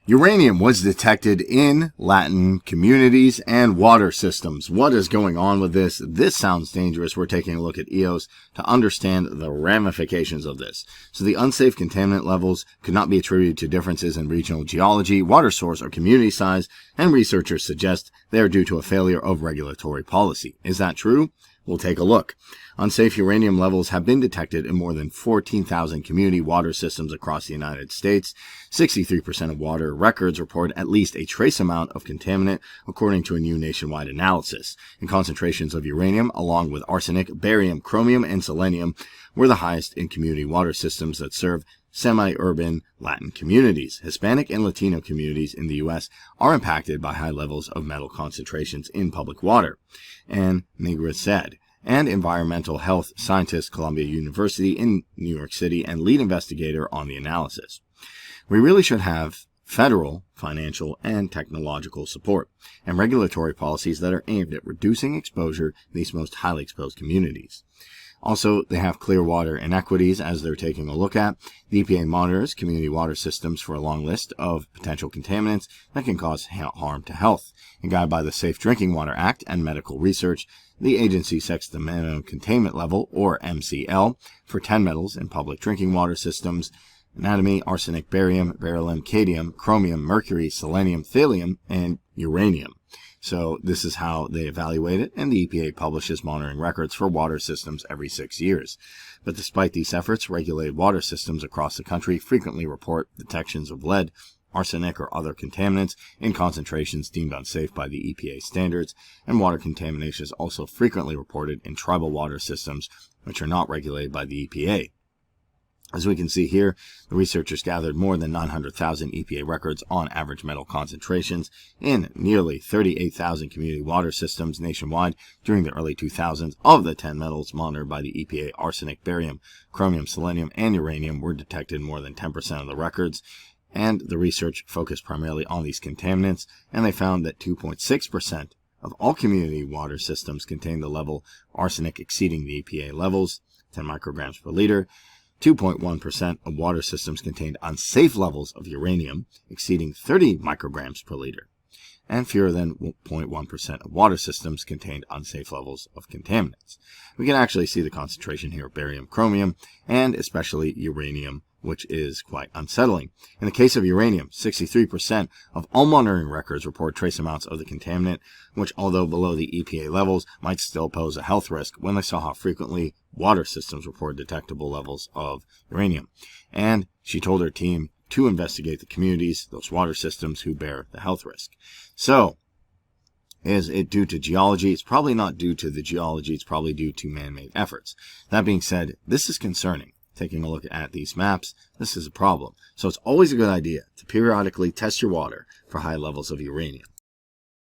Uranium was detected in Latin communities and water systems. What is going on with this? This sounds dangerous. We're taking a look at EOS to understand the ramifications of this. So the unsafe contaminant levels could not be attributed to differences in regional geology, water source, or community size, and researchers suggest they are due to a failure of regulatory policy. Is that true? We'll take a look. Unsafe uranium levels have been detected in more than 14,000 community water systems across the United States. 63% of water records report at least a trace amount of contaminant, according to a new nationwide analysis. And concentrations of uranium, along with arsenic, barium, chromium, and selenium, were the highest in community water systems that serve semi-urban Latin communities. Hispanic and Latino communities in the U.S. are impacted by high levels of metal concentrations in public water. And Negra said, and environmental health scientist, Columbia University in New York City, and lead investigator on the analysis. We really should have federal, financial, and technological support, and regulatory policies that are aimed at reducing exposure in these most highly exposed communities. Also, they have clear water inequities as they're taking a look at. The EPA monitors community water systems for a long list of potential contaminants that can cause harm to health. And guided by the Safe Drinking Water Act and medical research, the agency sets the minimum containment level, or MCL, for 10 metals in public drinking water systems: antimony, arsenic, barium, beryllium, cadmium, chromium, mercury, selenium, thallium, and uranium. So this is how they evaluate it, and the EPA publishes monitoring records for water systems every 6 years. But despite these efforts, regulated water systems across the country frequently report detections of lead, arsenic, or other contaminants in concentrations deemed unsafe by the EPA standards, and water contamination is also frequently reported in tribal water systems which are not regulated by the EPA. As we can see here, the researchers gathered more than 900,000 EPA records on average metal concentrations in nearly 38,000 community water systems nationwide during the early 2000s. Of the 10 metals monitored by the EPA, arsenic, barium, chromium, selenium, and uranium were detected in more than 10% of the records, and the research focused primarily on these contaminants, and they found that 2.6% of all community water systems contained the level of arsenic exceeding the EPA levels, 10 micrograms per liter. 2.1% of water systems contained unsafe levels of uranium exceeding 30 micrograms per liter, and fewer than 0.1% of water systems contained unsafe levels of contaminants. We can actually see the concentration here of barium, chromium, and especially uranium, which is quite unsettling. In the case of uranium, 63% of all monitoring records report trace amounts of the contaminant, which, although below the EPA levels, might still pose a health risk when they saw how frequently water systems report detectable levels of uranium. And she told her team to investigate the communities, those water systems, who bear the health risk. So, is it due to geology? It's probably not due to the geology. It's probably due to man-made efforts. That being said, this is concerning. Taking a look at these maps, this is a problem. So it's always a good idea to periodically test your water for high levels of uranium.